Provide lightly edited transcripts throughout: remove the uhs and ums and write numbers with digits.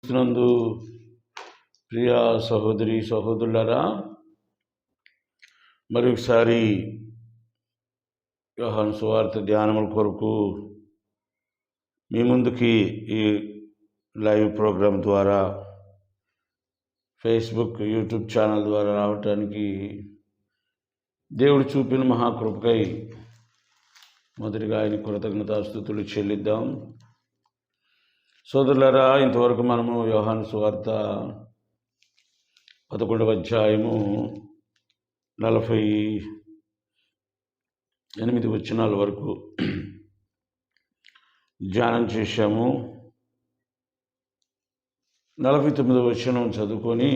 నందు ప్రియ సహోదరి సహోదరులారా, మరొకసారి యోహాను సువార్త ధ్యానముల కొరకు మీ ముందుకి ఈ లైవ్ ప్రోగ్రాం ద్వారా ఫేస్బుక్ యూట్యూబ్ ఛానల్ ద్వారా రావటానికి దేవుడు చూపిన మహాకృపకై మొదటిగా ఆయన కృతజ్ఞతాస్తుతులు చెల్లిద్దాం. సోదరులారా, ఇంతవరకు మనము యోహాను సువార్త 11వ అధ్యాయము 48 వచనాల వరకు ధ్యానం చేశాము. 49వ వచనం చదువుకొని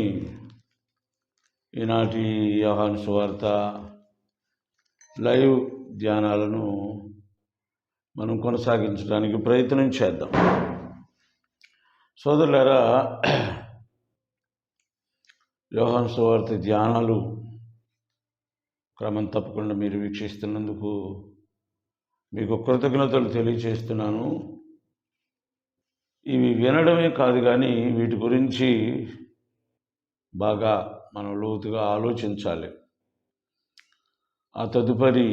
ఈనాటి యోహాను సువార్త లైవ్ ధ్యానాలను మనం కొనసాగించడానికి ప్రయత్నం చేద్దాం. సోదరులారా, యోహాను సువార్త ధ్యానాలు క్రమం తప్పకుండా మీరు వీక్షిస్తున్నందుకు మీకు కృతజ్ఞతలు తెలియచేస్తున్నాను. ఇవి వినడమే కాదు కానీ వీటి గురించి బాగా మనం లోతుగా ఆలోచించాలి. ఆ తదుపరి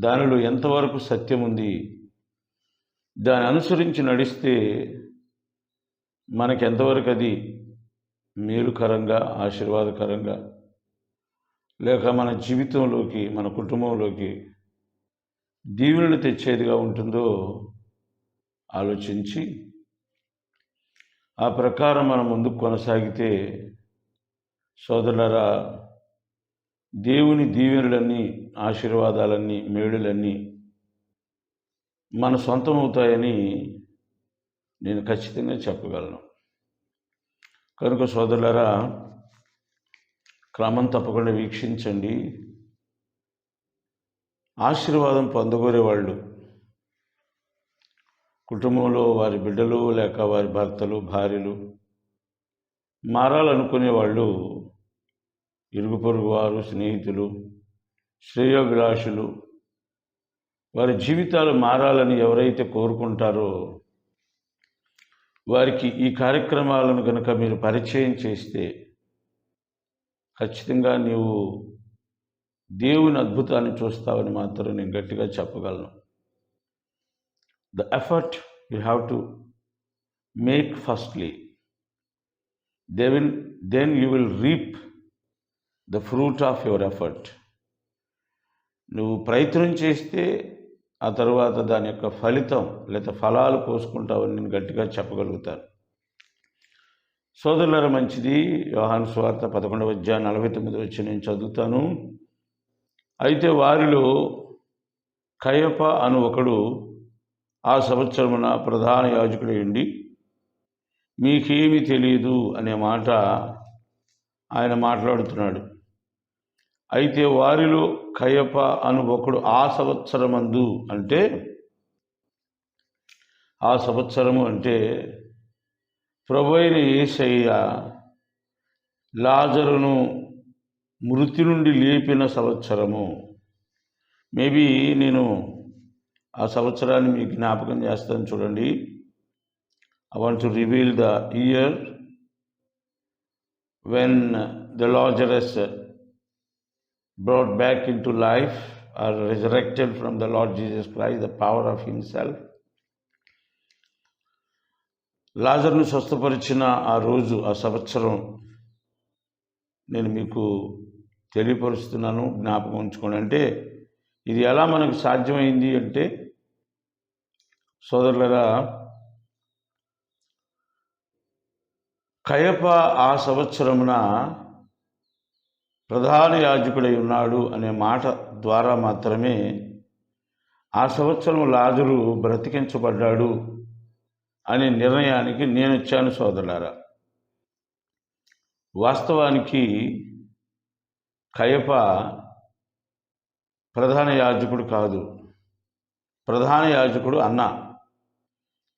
దానిలో ఎంతవరకు సత్యం ఉంది, దాన్ని అనుసరించి నడిస్తే మనకెంతవరకు అది మేలుకరంగా ఆశీర్వాదకరంగా లేక మన జీవితంలోకి మన కుటుంబంలోకి దీవెనలు తెచ్చేదిగా ఉంటుందో ఆలోచించి ఆ ప్రకారం మనం ముందుకు కొనసాగితే సోదరులారా, దేవుని దీవెనలన్నీ ఆశీర్వాదాలన్నీ మేలులన్నీ మన సొంతమవుతాయని నేను ఖచ్చితంగా చెప్పగలను. కనుక సోదరులారా, క్రమం తప్పకుండా వీక్షించండి. ఆశీర్వాదం పొందగోరేవాళ్ళు, కుటుంబంలో వారి బిడ్డలు లేక వారి భర్తలు భార్యలు మారాలనుకునే వాళ్ళు, ఇరుగు పొరుగు వారు, స్నేహితులు, శ్రేయోభిలాషులు, వారి జీవితాలు మారాలని ఎవరైతే కోరుకుంటారో వారికి ఈ కార్యక్రమాలను కనుక మీరు పరిచయం చేస్తే ఖచ్చితంగా నీవు దేవుని అద్భుతాన్ని చూస్తావని మాత్రం నేను గట్టిగా చెప్పగలను. The effort you have to make firstly, then you will reap the fruit of your effort. నువ్వు ప్రయత్నం చేస్తే ఆ తర్వాత దాని యొక్క ఫలితం లేదా ఫలాలు కోసుకుంటావని నేను గట్టిగా చెప్పగలుగుతాను. సోదరులారా, మంచిది. యోహాను సువార్త 11వ అధ్యాయం 49 వచ్చి నేను చదువుతాను. అయితే వారిలో కయప అను ఒకడు ఆ సంవత్సరమున ప్రధాన యాజకుడై ఉండి, మీకేమీ తెలియదు అనే మాట ఆయన మాట్లాడుతున్నాడు. అయితే వారిలో కయప అను ఒకడు ఆ సంవత్సరమందు, అంటే ఆ సంవత్సరము అంటే ప్రభువైన యేసయ్య లాజరును మృతి నుండి లేపిన సంవత్సరము. మేబీ నేను ఆ సంవత్సరాన్ని మీకు జ్ఞాపకం చేస్తాను. చూడండి, I want to reveal the year when the Lazarus brought back into life or resurrected from the Lord Jesus Christ, the power of himself. లాజరును స్వస్థపరిచిన ఆ రోజు, ఆ సంవత్సరం నేను మీకు తెలియపరుస్తున్నాను, జ్ఞాపకం ఉంచుకోండి. అంటే ఇది ఎలా మనకు సాధ్యమైంది అంటే, సోదరులరా, కయప ఆ సంవత్సరమున ప్రధాన యాజకుడై ఉన్నాడు అనే మాట ద్వారా మాత్రమే ఆ సంవత్సరం లాజరు బ్రతికించబడ్డాడు అనే నిర్ణయానికి నేను వచ్చాను. సోదరులారా, వాస్తవానికి కయప ప్రధాన యాజకుడు కాదు. ప్రధాన యాజకుడు అన్న.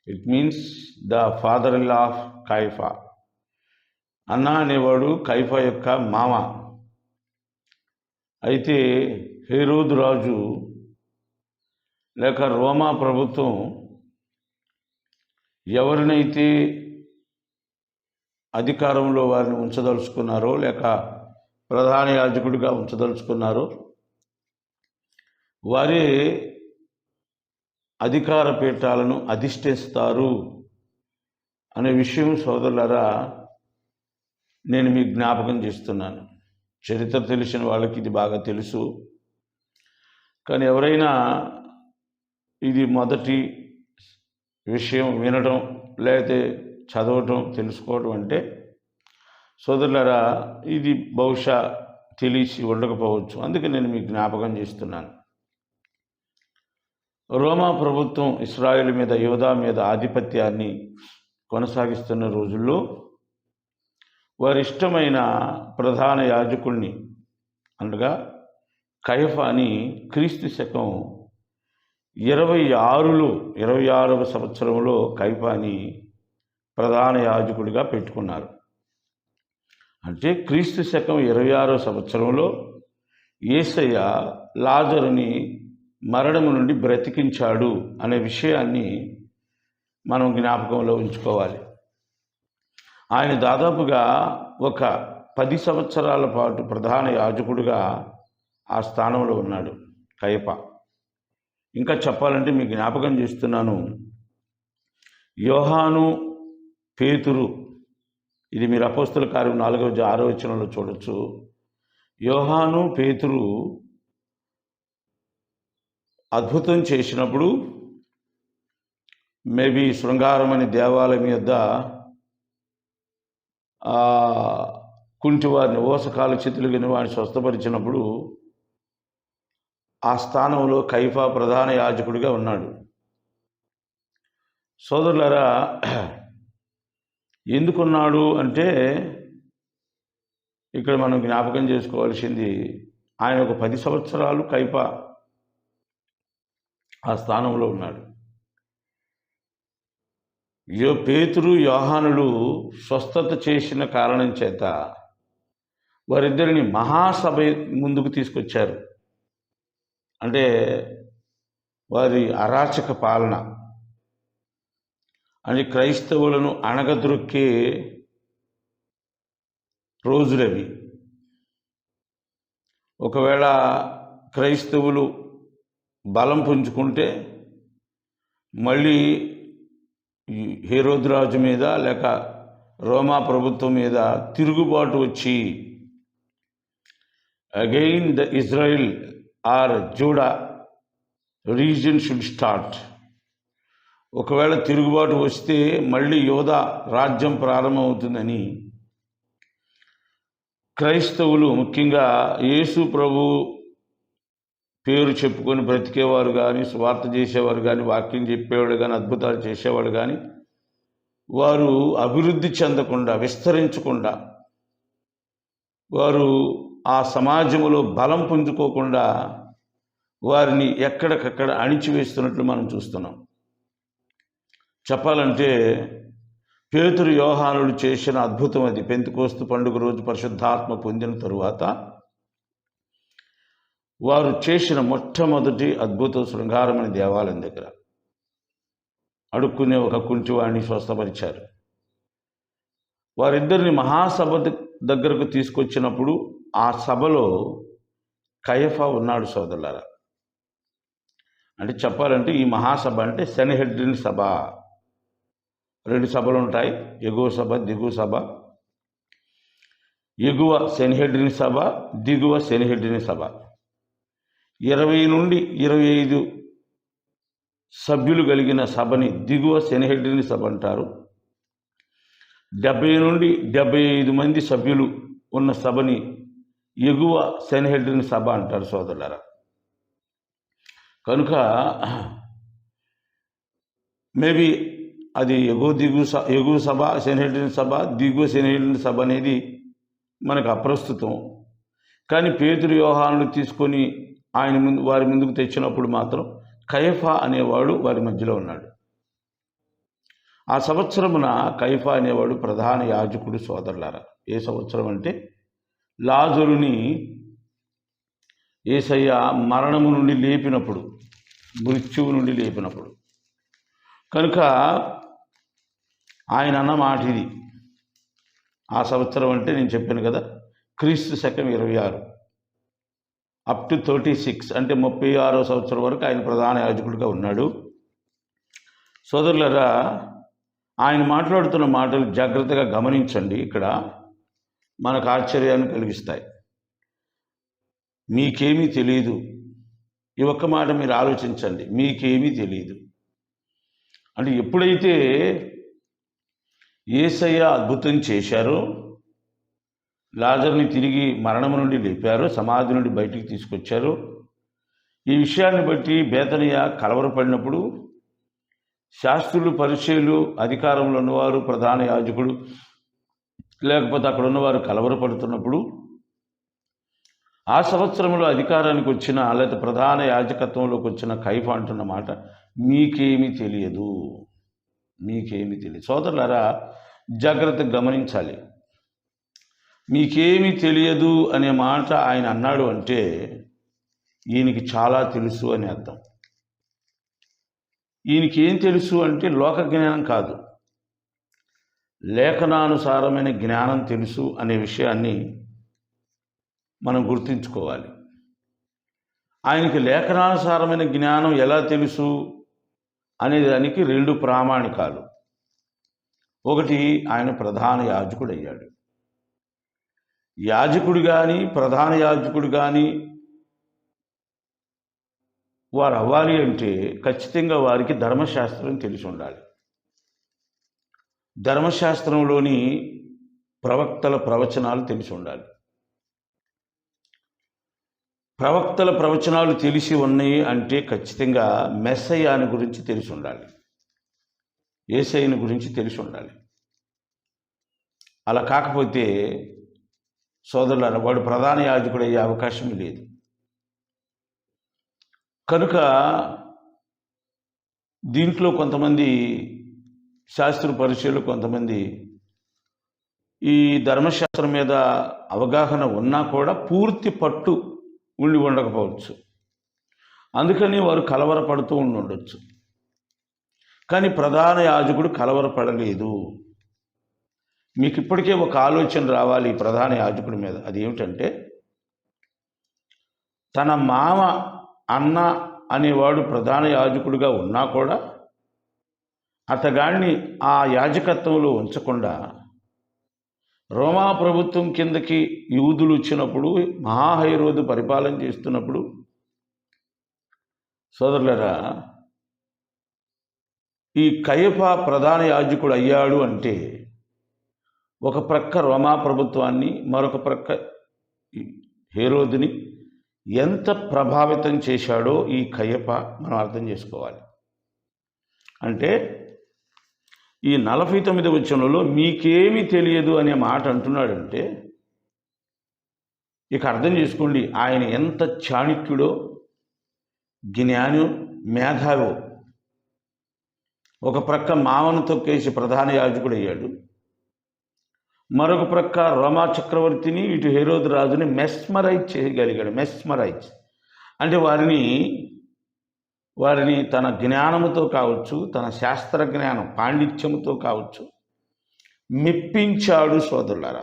It means the father in law of Caiaphas. అన్న అనేవాడు కైఫా యొక్క మామ. అయితే హేరోదు రాజు లేక రోమా ప్రభుత్వం ఎవరినైతే అధికారంలో వారిని ఉంచదలుచుకున్నారో లేక ప్రధాన యాజకుడిగా ఉంచదలుచుకున్నారో వారే అధికార పీఠాలను అధిష్ఠిస్తారు అనే విషయం సోదరులారా నేను మీకు జ్ఞాపకం చేస్తున్నాను. చరిత్ర తెలిసిన వాళ్ళకి ఇది బాగా తెలుసు. కానీ ఎవరైనా ఇది మొదటి విషయం వినడం లేకపోతే చదవటం తెలుసుకోవడం అంటే సోదరులారా ఇది బహుశా తెలిసి ఉండకపోవచ్చు. అందుకే నేను మీకు జ్ఞాపకం చేస్తున్నాను. రోమా ప్రభుత్వం ఇశ్రాయేలు మీద యూదా మీద ఆధిపత్యాన్ని కొనసాగిస్తున్న రోజుల్లో వారిష్టమైన ప్రధాన యాజకుల్ని అనగా కయఫాని క్రీస్తు శకం 26వ సంవత్సరంలో కయఫాని ప్రధాన యాజకుడిగా పెట్టుకున్నారు. అంటే క్రీస్తు శకం 26వ సంవత్సరంలో యేసయ్య లాజరుని మరణము నుండి బ్రతికించాడు అనే విషయాన్ని మనం జ్ఞాపకంలో ఉంచుకోవాలి. ఆయన దాదాపుగా ఒక 10 సంవత్సరాల పాటు ప్రధాన యాజకుడిగా ఆ స్థానంలో ఉన్నాడు కయప. ఇంకా చెప్పాలంటే మీకు జ్ఞాపకం చేస్తున్నాను, యోహాను, పేతురు, ఇది మీరు అపోస్తల కార్యం 4వ-6వ వచనంలో చూడొచ్చు. యోహాను, పేతురు అద్భుతం చేసినప్పుడు మేబీ శృంగారం అనే దేవాలయం యొద్ద కుంటివారిని ఓసకాలు చేతులుగిన వారిని స్వస్థపరిచినప్పుడు ఆ స్థానంలో కయఫా ప్రధాన యాజకుడిగా ఉన్నాడు. సోదరులారా ఎందుకున్నాడు అంటే ఇక్కడ మనం జ్ఞాపకం చేసుకోవాల్సింది, ఆయన ఒక 10 సంవత్సరాలు కయఫా ఆ స్థానంలో ఉన్నాడు. పేతురు, యోహానులు స్వస్థత చేసిన కారణం చేత వారిద్దరిని మహాసభ ముందుకు తీసుకొచ్చారు. అంటే వారి అరాచక పాలన అంటే క్రైస్తవులను అణగద్రొక్కే రోజులవి. ఒకవేళ క్రైస్తవులు బలం పుంజుకుంటే మళ్ళీ హేరోదు రాజు మీద లేక రోమా ప్రభుత్వం మీద తిరుగుబాటు వచ్చి again the Israel or Judah region should start. ఒకవేళ తిరుగుబాటు వస్తే మళ్ళీ యోధా రాజ్యం ప్రారంభమవుతుందని క్రైస్తవులు, ముఖ్యంగా యేసు ప్రభు పేరు చెప్పుకొని బ్రతికేవారు కానీ, స్వార్థ చేసేవారు కానీ, వాక్యం చెప్పేవాళ్ళు కానీ, అద్భుతాలు చేసేవాళ్ళు కానీ, వారు అభివృద్ధి చెందకుండా, విస్తరించకుండా, వారు ఆ సమాజంలో బలం పుంజుకోకుండా వారిని ఎక్కడికక్కడ అణిచివేస్తున్నట్లు మనం చూస్తున్నాం. చెప్పాలంటే పేతురు, యోహానులు చేసిన అద్భుతం అది. పెంతెకోస్తు పండుగ రోజు పరిశుద్ధాత్మ పొందిన తరువాత వారు చేసిన మొట్టమొదటి అద్భుత శృంగారమైన దేవాలయం దగ్గర అడుక్కునే ఒక కుంటివాడిని స్వస్థపరిచారు. వారిద్దరిని మహాసభ దగ్గరకు తీసుకొచ్చినప్పుడు ఆ సభలో కయఫా ఉన్నాడు సోదరులారా. అంటే చెప్పాలంటే ఈ మహాసభ అంటే సెనహెడ్రిన్ సభ. 2 సభలు ఉంటాయి, ఎగువ సభ, దిగువ సభ. ఎగువ సెనహెడ్రిన్ సభ, దిగువ సెనహెడ్రిన్ సభ. 20 నుండి 25 సభ్యులు కలిగిన సభని దిగువ సెనహెడ్రిన్ సభ అంటారు. 70 నుండి 75 మంది సభ్యులు ఉన్న సభని ఎగువ సెనహెడ్రిన్ సభ అంటారు సోదరులారా. కనుక మేబీ అది ఎగువ సభ సెనహెడ్రిన్ సభ, దిగువ సెనహెడ్రిన్ సభ అనేది మనకు అప్రస్తుతం. కానీ పేతురు, యోహానులు తీసుకొని వారి ముందుకు తెచ్చినప్పుడు మాత్రం కయఫా అనేవాడు వారి మధ్యలో ఉన్నాడు. ఆ సంవత్సరమున కయఫా అనేవాడు ప్రధాన యాజకుడు సోదరులారా. ఏ సంవత్సరం అంటే లాజరుని యేసయ్య మరణము నుండి లేపినప్పుడు, మృత్యువు నుండి లేపినప్పుడు. కనుక ఆయన అన్న మాట ఇది, ఆ సంవత్సరం అంటే నేను చెప్పాను కదా, క్రీస్తు శకం 26 అప్ టు 36 అంటే 36వ సంవత్సరం వరకు ఆయన ప్రధాన యాజకుడిగా ఉన్నాడు. సోదరులారా, ఆయన మాట్లాడుతున్న మాటలు జాగ్రత్తగా గమనించండి. ఇక్కడ మనకు ఆశ్చర్యాన్ని కలిగిస్తాయి. మీకేమీ తెలియదు. ఈ ఒక్క మాట మీరు ఆలోచించండి. మీకేమీ తెలియదు అంటే ఎప్పుడైతే యేసయ్య అద్భుతం చేశారో, లాజరుని తిరిగి మరణం నుండి లేపారో, సమాధి నుండి బయటికి తీసుకొచ్చారో, ఈ విషయాన్ని బట్టి బేతనియ కలవరపడినప్పుడు శాస్త్రులు, పరిచయులు, అధికారంలో ఉన్నవారు, ప్రధాన యాజకుడు లేకపోతే అక్కడ ఉన్నవారు కలవరపడుతున్నప్పుడు, ఆ సంవత్సరంలో అధికారానికి వచ్చిన లేకపోతే ప్రధాన యాజకత్వంలోకి వచ్చిన కైఫా అంటున్న మాట, మీకేమీ తెలియదు, మీకేమీ తెలియదు. సోదరులారా, జాగ్రత్తగా గమనించాలి. మీకేమీ తెలియదు అనే మాట ఆయన అన్నాడు అంటే ఈయనకి చాలా తెలుసు అని అర్థం. ఈయనకి ఏం తెలుసు అంటే లోక జ్ఞానం కాదు, లేఖనానుసారమైన జ్ఞానం తెలుసు అనే విషయాన్ని మనం గుర్తుంచుకోవాలి. ఆయనకి లేఖనానుసారమైన జ్ఞానం ఎలా తెలుసు అనే దానికి 2 ప్రామాణికాలు. ఒకటి, ఆయన ప్రధాన యాజకుడు అయ్యాడు. యాజకుడు కానీ ప్రధాన యాజకుడు కానీ వారు అవ్వాలి అంటే ఖచ్చితంగా వారికి ధర్మశాస్త్రం తెలిసి ఉండాలి. ధర్మశాస్త్రంలోని ప్రవక్తల ప్రవచనాలు తెలిసి ఉండాలి. ప్రవక్తల ప్రవచనాలు తెలిసి ఉన్నాయి అంటే ఖచ్చితంగా మెస్సయ్యాని గురించి తెలిసి ఉండాలి, యేసయ్యని గురించి తెలిసి ఉండాలి. అలా కాకపోతే సోదరులారా, వాడు ప్రధాన యాజకుడు అయ్యే అవకాశం లేదు. కనుక దీంట్లో కొంతమంది శాస్త్ర పరిచయులు, కొంతమంది ఈ ధర్మశాస్త్రం మీద అవగాహన ఉన్నా కూడా పూర్తి పట్టు ఉండి ఉండకపోవచ్చు. అందుకని వారు కలవరపడుతూ ఉండొచ్చు. కానీ ప్రధాన యాజకుడు కలవరపడలేదు. మీకు ఇప్పటికే ఒక ఆలోచన రావాలి ఈ ప్రధాన యాజకుడి మీద. అది ఏమిటంటే, తన మామ అన్న అనేవాడు ప్రధాన యాజకుడిగా ఉన్నా కూడా అతగాడిని ఆ యాజకత్వంలో ఉంచకుండా రోమా ప్రభుత్వం కిందకి యూదులు వచ్చినప్పుడు, మహాహైరోదు పరిపాలన చేస్తున్నప్పుడు, సోదరులరా, ఈ కయఫా ప్రధాన యాజకుడు అయ్యాడు అంటే ఒక ప్రక్క రోమా ప్రభుత్వాన్ని, మరొక ప్రక్క హేరోదుని ఎంత ప్రభావితం చేశాడో ఈ కయఫా మనం అర్థం చేసుకోవాలి. అంటే ఈ 49వ వచనంలో మీకేమీ తెలియదు అనే మాట అంటున్నాడంటే ఇక అర్థం చేసుకోండి, ఆయన ఎంత చాణక్యుడో, జ్ఞానో, మేధావో. ఒక ప్రక్క మామను తొక్కేసి ప్రధాన యాజకుడు అయ్యాడు, మరొక ప్రక్క రోమా చక్రవర్తిని, ఇటు హేరోదు రాజుని మెస్మరైజ్ చేయగలిగాడు. మెస్మరైజ్ అంటే వారిని తన జ్ఞానముతో కావచ్చు, తన శాస్త్ర జ్ఞానం పాండిత్యముతో కావచ్చు మెప్పించాడు. సోదరులారా,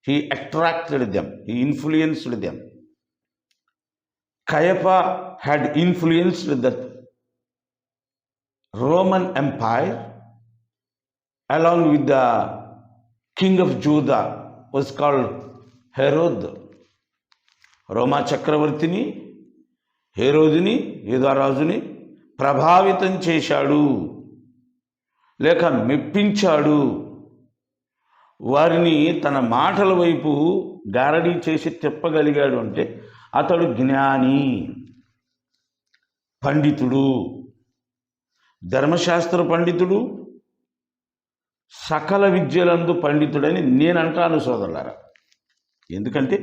he attracted them, he influenced them. Caiaphas had influenced the Roman empire along with the king of Judah was called Herod. రోమా చక్రవర్తిని, హేరోదుని, యూదారాజుని ప్రభావితం చేశాడు, లేక మెప్పించాడు. వారిని తన మాటల వైపు గారడీ చేసి తిప్పగలిగాడు. అంటే అతడు జ్ఞాని, పండితుడు, ధర్మశాస్త్ర పండితుడు, సకల విద్యలందు పండితుడని నేను అంటాను సోదరులారా. ఎందుకంటే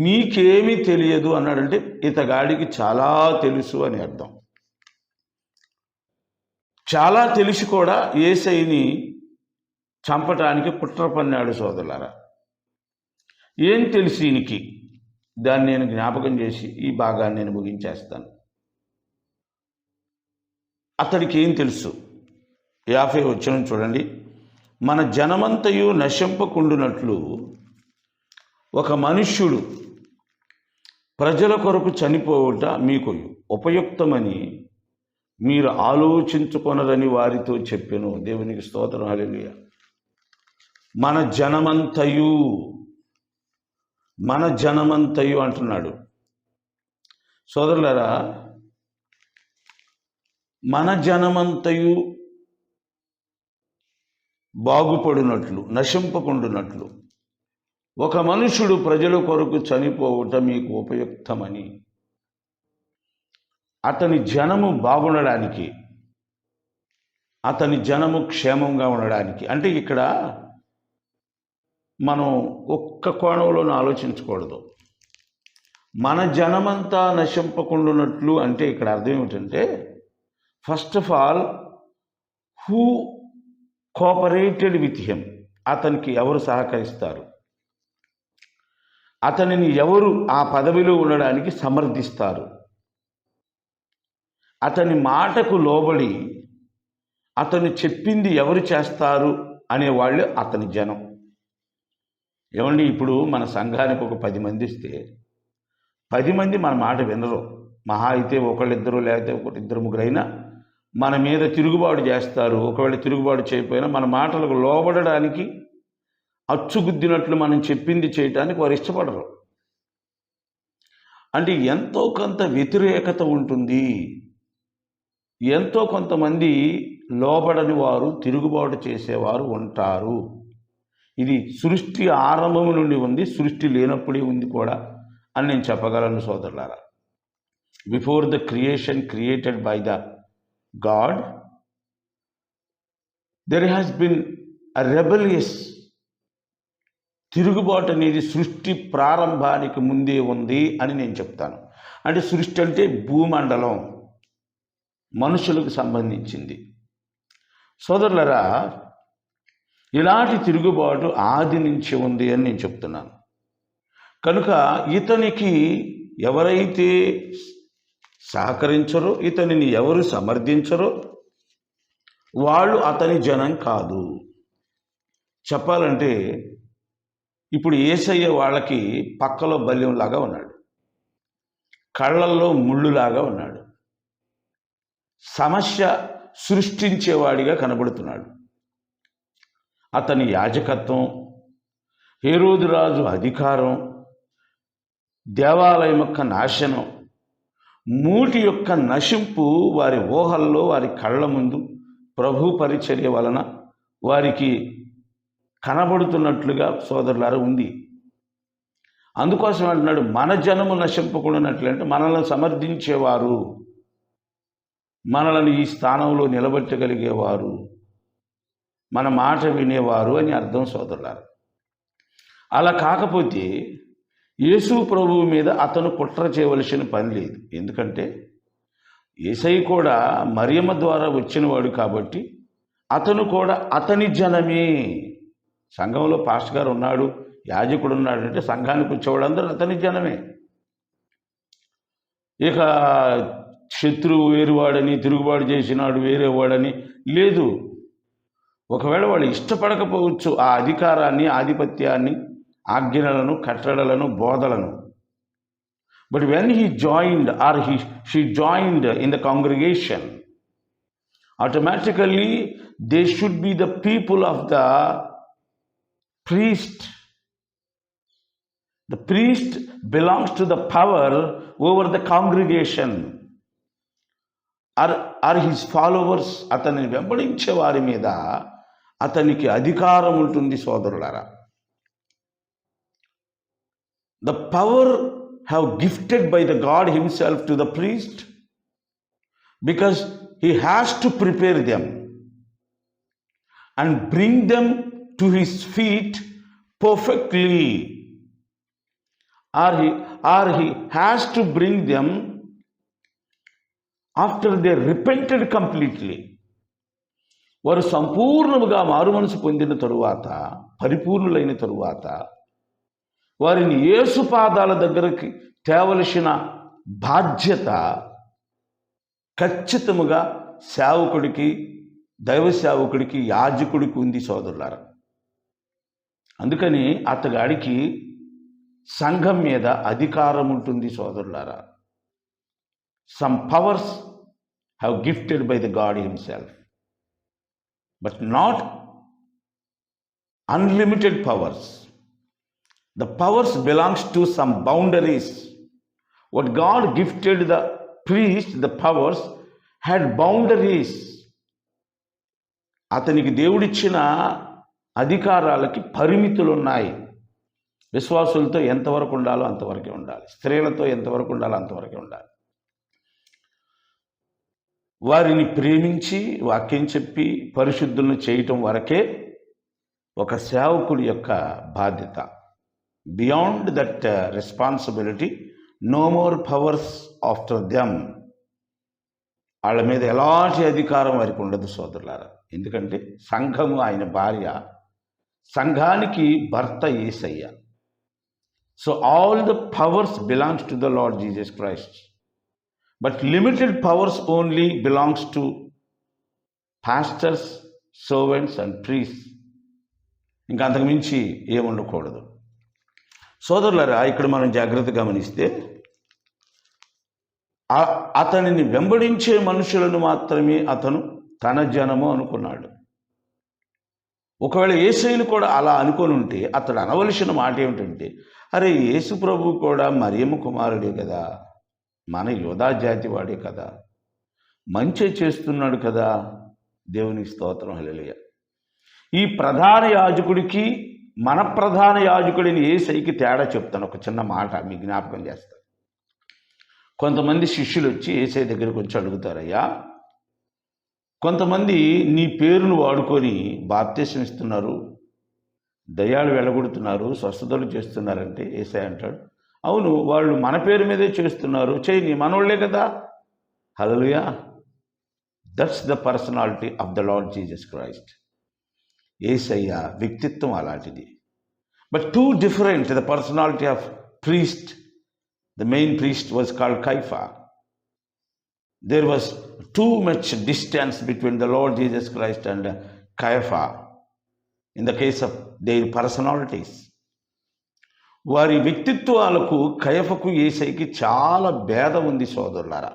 మీకేమీ తెలియదు అన్నాడంటే ఇతగాడికి చాలా తెలుసు అని అర్థం. చాలా తెలిసి కూడా యేసయ్యని చంపటానికి కుట్ర పన్నాడు. సోదరులారా, ఏం తెలిసి ఈయనకి, దాన్ని నేను జ్ఞాపకం చేసి ఈ భాగాన్ని నేను ముగించేస్తాను. అతడికి ఏం తెలుసు? 50వ వచనం చూడండి. మన జనమంతయు నశింపకుండునట్లు ఒక మనుష్యుడు ప్రజల కొరకు చనిపోవుట మీకు ఉపయుక్తమని మీరు ఆలోచించుకొనరని వారితో చెప్పెను. దేవునికి స్తోత్రం. హల్లెలూయా. మన జనమంతయు అంటున్నాడు. సోదరులారా, మన జనమంతయు బాగుపడినట్లు, నశింపకుండునట్లు ఒక మనుషుడు ప్రజల కొరకు చనిపోవుట మీకు ఉపయుక్తమని. అతని జనము బాగుండడానికి, అతని జనము క్షేమంగా ఉండడానికి. అంటే ఇక్కడ మనం ఒక్క కోణంలోనూ ఆలోచించకూడదు. మన జనమంతా నశింపకుండునట్లు అంటే ఇక్కడ అర్థం ఏమిటంటే, first of all who cooperated with him, అతనికి ఎవరు సహకరిస్తారు, అతనిని ఎవరు ఆ పదవిలో ఉండడానికి సమర్థిస్తారు, అతని మాటకు లోబడి అతను చెప్పింది ఎవరు చేస్తారు అనేవాళ్ళు అతని జనం. ఏమండి, ఇప్పుడు మన సంఘానికి ఒక 10 మంది ఇస్తే 10 మంది మన మాట వినరు. మహా అయితే ఒకళ్ళిద్దరు లేకపోతే ఒకరిద్దరు ముగ్గురైనా మన మీద తిరుగుబాటు చేస్తారు. ఒకవేళ తిరుగుబాటు చేయకపోయినా మన మాటలకు లోబడడానికి, అచ్చుగుద్దినట్లు మనం చెప్పింది చేయటానికి వారు ఇష్టపడరు. అంటే ఎంతో కొంత వ్యతిరేకత ఉంటుంది. ఎంతో కొంతమంది లోబడని వారు, తిరుగుబాటు చేసేవారు ఉంటారు. ఇది సృష్టి ఆరంభం నుండి ఉంది, సృష్టి లేనప్పుడే ఉంది కూడా అని నేను చెప్పగలను సోదరులారా. Before the creation created by the God, there has been a rebellious, తిరుగుబాటు అనేది సృష్టి ప్రారంభానికి ముందే ఉంది అని నేను చెప్తాను. అంటే సృష్టి అంటే భూమండలం, మనుషులకు సంబంధించింది. సోదరులరా, ఇలాంటి తిరుగుబాటు ఆది నుంచి ఉంది అని నేను చెప్తున్నాను. కనుక ఇతనికి ఎవరైతే సహకరించరో, ఇతనిని ఎవరు సమర్థించరో వాళ్ళు అతని జనం కాదు. చెప్పాలంటే ఇప్పుడు యేసయ్య వాళ్ళకి పక్కలో బల్యంలాగా ఉన్నాడు, కళ్ళల్లో ముళ్ళులాగా ఉన్నాడు, సమస్య సృష్టించేవాడిగా కనబడుతున్నాడు. అతని యాజకత్వం, హేరోదు రాజు అధికారం, దేవాలయం యొక్క నాశనం, మూటి యొక్క నశింపు వారి ఊహల్లో, వారి కళ్ళ ముందు ప్రభు పరిచర్య వలన వారికి కనబడుతున్నట్లుగా సోదరులారా ఉంది. అందుకోసం అంటున్నాడు, మన జనము నశింపకుండానట్లు. అంటే మనల్ని సమర్థించేవారు, మనల్ని ఈ స్థానంలో నిలబెట్టగలిగేవారు, మన మాట వినేవారు అని అర్థం సోదరులారా. అలా కాకపోతే యేసు ప్రభువు మీద అతను కుట్ర చేయవలసిన పని లేదు. ఎందుకంటే యేసయ్య కూడా మరియమ్మ ద్వారా వచ్చినవాడు కాబట్టి అతను కూడా అతని జనమే. సంఘంలో పాస్టర్ గారు ఉన్నాడు, యాజకుడు ఉన్నాడు అంటే సంఘానికి వచ్చేవాళ్ళందరూ అతని జనమే. ఇక శత్రువు వేరువాడని, తిరుగుబాటు చేసినాడు వేరేవాడని లేదు. ఒకవేళ వాళ్ళు ఇష్టపడకపోవచ్చు ఆ అధికారాన్ని, ఆధిపత్యాన్ని, ఆజ్ఞలను, కట్టడలను, బోధలను. But when he joined or she joined in the congregation, automatically they should be the people of the priest. The priest belongs to the power over the congregation. Are his followers, అతన్ని వెంబడించే వారి మీద అతనికి అధికారం ఉంటుంది సోదరులారా. The power have gifted by the God himself to the priest, because he has to prepare them and bring them to his feet perfectly, or he has to bring them after they repented completely. వారు సంపూర్ణముగా మారుమనసు పొందిన తరువాత, పరిపూర్ణులైన తరువాత వారిని యేసు పాదాల దగ్గరికి తేవలసిన బాధ్యత ఖచ్చితముగా సేవకుడికి, దైవ సేవకుడికి, యాజకుడికి ఉంది సోదరులారా. అందుకని అతగాడికి సంఘం మీద అధికారం ఉంటుంది సోదరులారా. Some powers have gifted by the God himself, but not unlimited powers. The powers belongs to some boundaries. What God gifted the priest, the powers had boundaries. అతనికి దేవుడిచ్చిన అధికారాలకి పరిమితులు ఉన్నాయి. విశ్వాసులతో ఎంతవరకు ఉండాలో అంతవరకే ఉండాలి, స్త్రీలతో ఎంతవరకు ఉండాలో అంతవరకే ఉండాలి. వారిని ప్రేమించి వాక్యం చెప్పి పరిశుద్ధులను చేయటం వరకే ఒక సేవకుడి యొక్క బాధ్యత. Beyond that responsibility, no more powers after them. వాళ్ళ మీద ఎలాంటి అధికారం వారికి ఉండదు సోదరులారా. ఎందుకంటే సంఘము ఆయన భార్య, సంఘానికి భర్త Yesayya. So all the powers belongs to the Lord Jesus Christ, but limited powers only belongs to pastors, servants and priest. ఇంకా అంతకుమించి ఏముండకూడదు సోదరులారా. ఇక్కడ మనం జాగ్రత్తగా గమనిస్తే అతనిని వెంబడించే మనుషులను మాత్రమే అతను తన జనము అనుకున్నాడు. ఒకవేళ యేసయ్యను కూడా అలా అనుకొని ఉంటే అతడు అనవలసిన మాట ఏమిటంటే, అరే యేసు ప్రభు కూడా మరియమ్మ కుమారుడే కదా, మన యోధా జాతి వాడే కదా, మంచి చేస్తున్నాడు కదా, దేవునికి స్తోత్రం, హల్లెలూయా. ఈ ప్రధాన యాజకుడికి మన ప్రధాన యాజకుడిని యేసయ్యకి తేడా చెప్తాను. ఒక చిన్న మాట మీ జ్ఞాపకం చేస్తాను. కొంతమంది శిష్యులు వచ్చి యేసయ్య దగ్గరికి వచ్చి అడుగుతారయ్యా, కొంతమంది నీ పేరును వాడుకొని బాప్తిసం ఇస్తున్నారు, దయ్యాలు వెళ్ళగొడుతున్నారు, స్వస్థతలు చేస్తున్నారంటే యేసయ్య అంటాడు, అవును వాళ్ళు మన పేరు మీదే చేస్తున్నారు, చేయని మనోళ్లే కదా. Hallelujah. That's the personality of the Lord Jesus Christ. Yesayya వ్యక్తిత్వం అలాంటిది. But two different. The personality of priest, the main priest was called Caiaphas. There was too much distance between the Lord Jesus Christ and Caiaphas in the case of their personalities. వారి వ్యక్తిత్వాలకు కయఫకు యేసయ్యకి చాలా భేదం ఉంది సోదరులారా.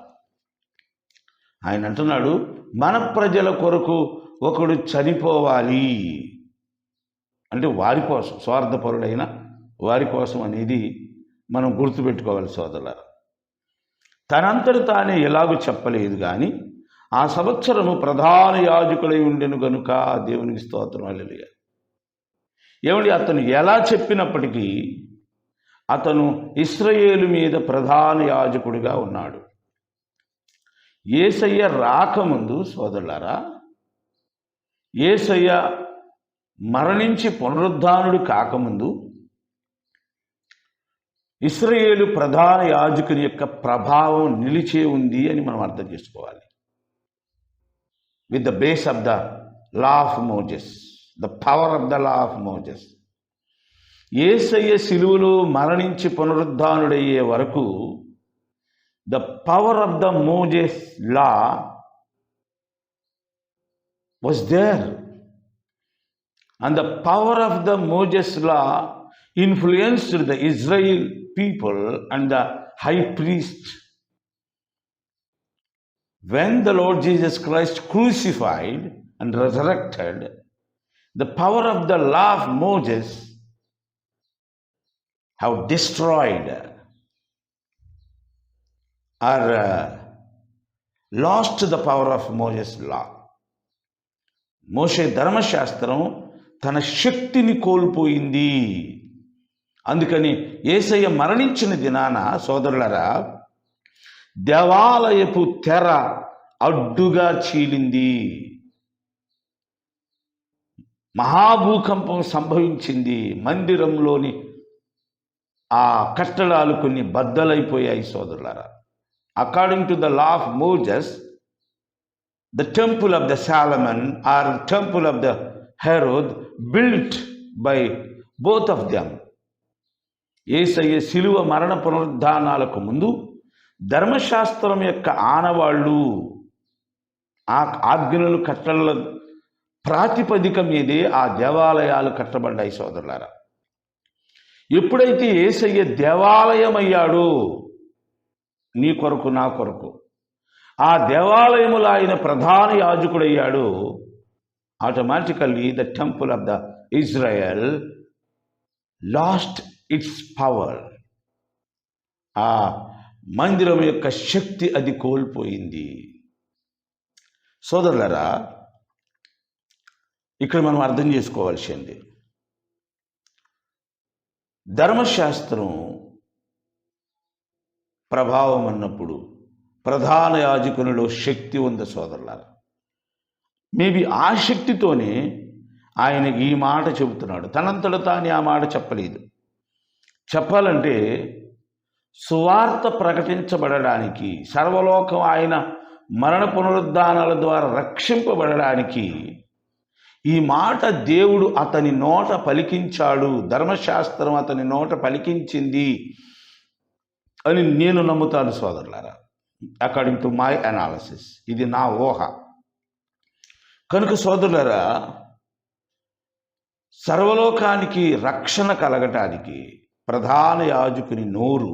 ఆయన అంటున్నాడు, మన ప్రజల కొరకు ఒకడు చనిపోవాలి అంటే వారి కోసం, స్వార్థపరుడైన వారి కోసం అనేది మనం గుర్తుపెట్టుకోవాలి సోదరులారా. తనంతటి తానే ఎలాగూ చెప్పలేదు, కానీ ఆ సంవత్సరము ప్రధాన యాజకులై ఉండెను గనుక దేవునికి స్తోత్రం, హల్లెలూయా. ఏమండి, అతను ఎలా చెప్పినప్పటికీ అతను ఇశ్రాయేలు మీద ప్రధాన యాజకుడిగా ఉన్నాడు. యేసయ్య రాకముందు సోదరులారా, యేసయ్య మరణించి పునరుద్ధానుడు కాకముందు ఇశ్రాయేలు ప్రధాన యాజకుని యొక్క ప్రభావం నిలిచే ఉంది అని మనం అర్థం చేసుకోవాలి. With the base of the law of Moses, the power of the law of Moses. Yesayya శిలువలో మరణించి పునరుద్ధానుడయ్యే వరకు the power of the Moses law was there, and the power of the Moses law influenced the Israel people and the high priest. When the Lord Jesus Christ crucified and resurrected, the power of the law of Moses have destroyed or lost the power of Moses law. మోషే ధర్మశాస్త్రం తన శక్తిని కోల్పోయింది. అందుకని యేసయ్య మరణించిన దినాన సోదరులరా, దేవాలయపు తెర అడ్డుగా చీలింది, మహాభూకంపం సంభవించింది, మందిరంలోని ఆ కట్టడాలు కొన్ని బద్దలైపోయాయి సోదరులారా. According to the law of Moses, the temple of the Solomon or temple of the Herod built by both of them. యేసయ్య శిలువ మరణ పునరుద్ధానాలకు ముందు ధర్మశాస్త్రం యొక్క ఆనవాళ్ళు, ఆ ఆజ్ఞలు ప్రాతిపదిక మీదే ఆ దేవాలయాలు కట్టబడ్డాయి సోదరులారా. ఎప్పుడైతే యేసయ్య దేవాలయమయ్యాడో, నీ కొరకు నా కొరకు, ఆ దేవాలయములో ఆయన ప్రధాన యాజకుడయ్యాడు, automatically the temple of the Israel lost its power. ఆ మందిరం యొక్క శక్తి అది కోల్పోయింది. సోదరులారా, ఇక్కడ మనం అర్థం చేసుకోవాల్సింది, ధర్మశాస్త్రం ప్రభావం అన్నప్పుడు ప్రధాన యాజకునిలో శక్తి ఉంది సోదరులారా. మేబీ ఆ శక్తితోనే ఆయన ఈ మాట చెబుతున్నాడు. తనంతట తాను ఆ మాట చెప్పలేదు. చెప్పాలంటే సువార్త ప్రకటించబడడానికి, సర్వలోకం ఆయన మరణ పునరుద్ధానాల ద్వారా రక్షింపబడడానికి ఈ మాట దేవుడు అతని నోట పలికించాడు, ధర్మశాస్త్రం అతని నోట పలికించింది అని నేను నమ్ముతాను సోదరులారా, అకార్డింగ్ టు మై అనాలిసిస్. ఇది నా ఊహ. కనుక సోదరులారా, సర్వలోకానికి రక్షణ కలగటానికి ప్రధాన యాజకుని నోరు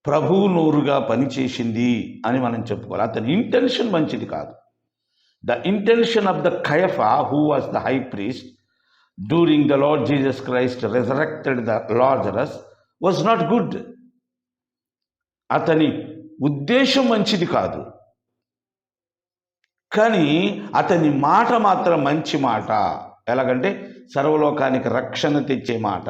ప్రభువు నోరుగా పనిచేసింది అని మనం చెప్పుకోవాలి. అతని ఇంటెన్షన్ మంచిది కాదు. The intention of the Caiaphas, who was the high priest during the Lord Jesus Christ resurrected the Lazarus, was not good. అతని ఉద్దేశం మంచిది కాదు, కానీ అతని మాట మాత్రం మంచి మాట. ఎలాగంటే సర్వలోకానికి రక్షణ తెచ్చే మాట.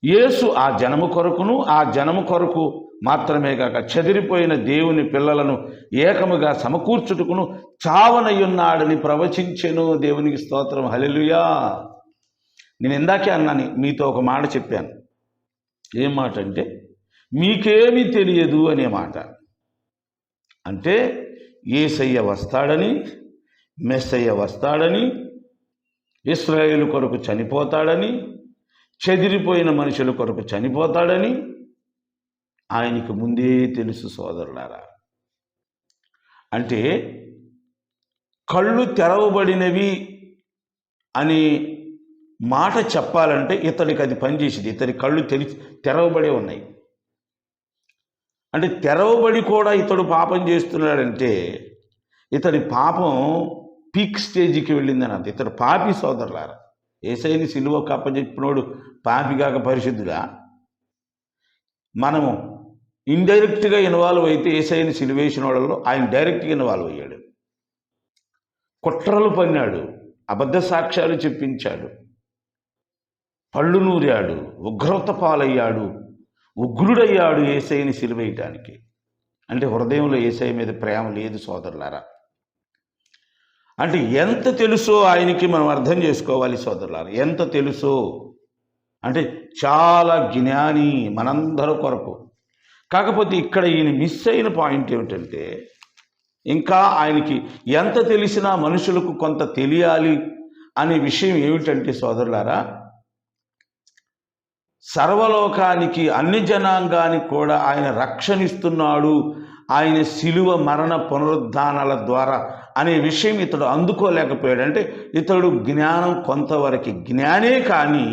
యేసు ఆ జనము కొరకును, ఆ జనము కొరకు మాత్రమే కాక చెదిరిపోయిన దేవుని పిల్లలను ఏకముగా సమకూర్చుటకును చావనయ్యున్నాడని ప్రవచించెను. దేవునికి స్తోత్రం, హల్లెలూయా. నేను ఇందాకే అన్నాను, మీతో ఒక మాట చెప్పాను. ఏం మాట అంటే, మీకేమీ తెలియదు అనే మాట. అంటే యేసయ్య వస్తాడని, మెస్సయ్య వస్తాడని, ఇశ్రాయేలు కొరకు చనిపోతాడని, చెదిరిపోయిన మనుషుల కొరకు చనిపోతాడని ఆయనకు ముందే తెలుసు సోదరులారా. అంటే కళ్ళు తెరవబడినవి అని మాట చెప్పాలంటే ఇతడికి అది పనిచేసింది. ఇతడి కళ్ళు తెరవబడే ఉన్నాయి. అంటే తెరవబడి కూడా ఇతడు పాపం చేస్తున్నాడంటే ఇతడి పాపం పీక్ స్టేజ్కి వెళ్ళిందని అంత. ఇతడు పాపి సోదరులారా. యేసయ్యని సిలువకు అప్పచెప్పినోడు పాపి కాక పరిశుద్ధుడా? మనము ఇండైరెక్ట్గా ఇన్వాల్వ్ అయితే యేసయ్యని సిలువేసిన వాళ్ళలో ఆయన డైరెక్ట్గా ఇన్వాల్వ్ అయ్యాడు. కుట్రలు పన్నాడు, అబద్ధ సాక్ష్యాలు చెప్పించాడు, పళ్ళు నూరాడు, ఉగ్రత పాలయ్యాడు, ఉగ్రుడయ్యాడు యేసయ్యని సిలువేయటానికి. అంటే హృదయంలో యేసయ్య మీద ప్రేమ లేదు సోదరులారా. అంటే ఎంత తెలుసో ఆయనకి మనం అర్థం చేసుకోవాలి సోదరులారా. ఎంత తెలుసో అంటే చాలా జ్ఞాని మనందరి కొరకు. కాకపోతే ఇక్కడ ఈయన మిస్ అయిన పాయింట్ ఏమిటంటే, ఇంకా ఆయనకి ఎంత తెలిసినా మనుషులకు కొంత తెలియాలి అనే విషయం ఏమిటంటే సోదరులారా, సర్వలోకానికి అన్ని జనాంగానికి కూడా ఆయన రక్షణిస్తున్నాడు ఆయన శిలువ మరణ పునరుద్ధానాల ద్వారా అనే విషయం ఇతడు అందుకోలేకపోయాడు. అంటే ఇతడు జ్ఞానం కొంతవరకు జ్ఞానే, కానీ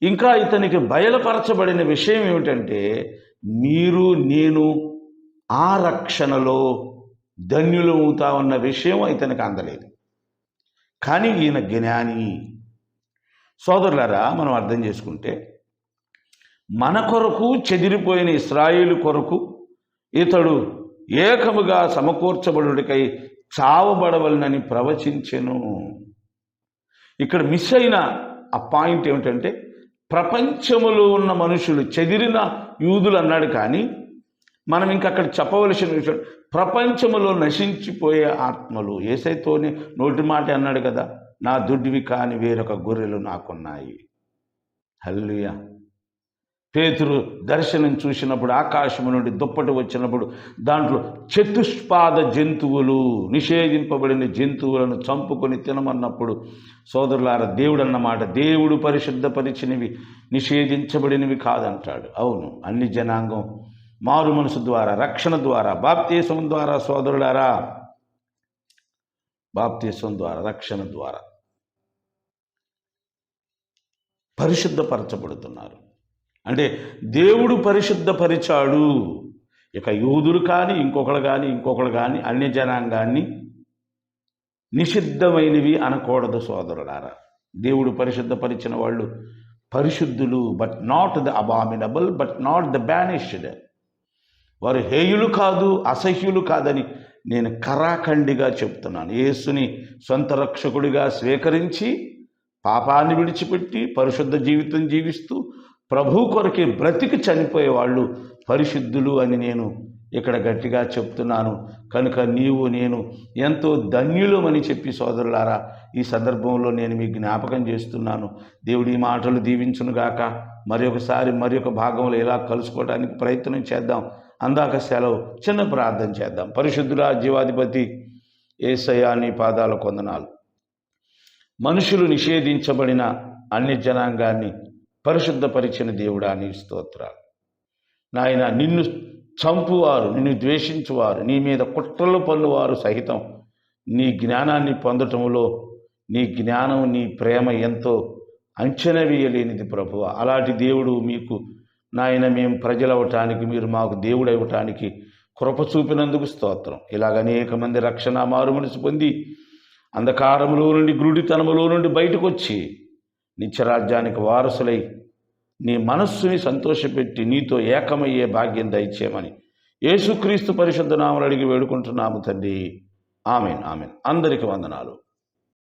ఇంకా ఇతనికి బయలుపరచబడిన విషయం ఏమిటంటే, మీరు నేను ఆ రక్షణలో ధన్యులవుతా ఉన్న విషయం ఇతనికి అందలేదు. కానీ ఈయన జ్ఞాని. సోదరులారా, మనం అర్థం చేసుకుంటే మన కొరకు చెదిరిపోయిన ఇశ్రాయేలు కొరకు ఇతడు ఏకముగా సమకూర్చబడుటకై చావబడవలనని ప్రవచించెను. ఇక్కడ మిస్ అయిన ఆ పాయింట్ ఏమిటంటే, ప్రపంచములో ఉన్న మనుషులు, చెదిరిన యూదులు అన్నాడు, కానీ మనం ఇంకా అక్కడ చెప్పవలసిన విషయం ప్రపంచములో నశించిపోయే ఆత్మలు. యేసయ్యతోనే నోటి మాట అన్నాడు కదా, నా దుడ్డివి కాని వేరొక గొర్రెలు నాకున్నాయి. హల్లెలూయా. పేతురు దర్శనం చూసినప్పుడు ఆకాశము నుండి దుప్పటి వచ్చినప్పుడు దాంట్లో చతుష్పాద జంతువులు, నిషేధింపబడిన జంతువులను చంపుకొని తినమన్నప్పుడు సోదరులారా, దేవుడు అన్నమాట, దేవుడు పరిశుద్ధపరిచినవి నిషేధించబడినవి కాదంటాడు. అవును, అన్ని జనాంగం మారు మనసు ద్వారా, రక్షణ ద్వారా, బాప్తీసం ద్వారా సోదరులారా బాప్తిసం ద్వారా, రక్షణ ద్వారా పరిశుద్ధపరచబడుతున్నారు. అంటే దేవుడు పరిశుద్ధపరిచాడు. ఇక యూదులు కానీ ఇంకొకరు కానీ అన్య జనాంగాన్ని నిషిద్ధమైనవి అనకూడదు సోదరులారా. దేవుడు పరిశుద్ధపరిచిన వాళ్ళు పరిశుద్ధులు, but not the abominable, but not the banished. వారు హేయులు కాదు, అసహ్యులు కాదని నేను కరాఖండిగా చెప్తున్నాను. యేసుని సొంత రక్షకుడిగా స్వీకరించి పాపాన్ని విడిచిపెట్టి పరిశుద్ధ జీవితం జీవిస్తూ ప్రభు కొరకే బ్రతికి చనిపోయేవాళ్ళు పరిశుద్ధులు అని నేను ఇక్కడ గట్టిగా చెప్తున్నాను. కనుక నీవు నేను ఎంతో ధన్యులమని చెప్పి సోదరులారా ఈ సందర్భంలో నేను మీకు జ్ఞాపకం చేస్తున్నాను. దేవుడి మాటలు దీవించునుగాక. మరొక భాగంలో ఇలా కలుసుకోవడానికి ప్రయత్నం చేద్దాం. అందాక సెలవు. చిన్న ప్రార్థన చేద్దాం. పరిశుద్ధుడా, జీవాధిపతి యేసయ్యా, నీ పాదాల కొందనాలు. మనుషులు నిషేధించబడిన అన్య జనాంగాన్ని పరిశుద్ధపరిచిన దేవుడా, నీ స్తోత్రాలు. నాయన, నిన్ను చంపువారు, నిన్ను ద్వేషించువారు, నీ మీద కుట్రలు పన్నువారు సహితం నీ జ్ఞానాన్ని పొందటంలో నీ జ్ఞానం, నీ ప్రేమ ఎంతో అంచనా వేయలేనిది ప్రభువా. అలాంటి దేవుడు మీకు నాయన మేము ప్రజలవటానికి, మీరు మాకు దేవుడు అవ్వటానికి కృప చూపినందుకు స్తోత్రం. ఇలాగ అనేక మంది రక్షణ మారుమనసు పొంది అంధకారములో నుండి, గ్రుడితనములో నుండి బయటకు వచ్చి నిత్యరాజ్యానికి వారసులై నీ మనస్సుని సంతోషపెట్టి నీతో ఏకమయ్యే భాగ్యం దయచేయమని యేసుక్రీస్తు పరిశుద్ధ నామములో అడిగి వేడుకుంటున్నాము తండ్రి. Amen, amen. అందరికీ వందనాలు.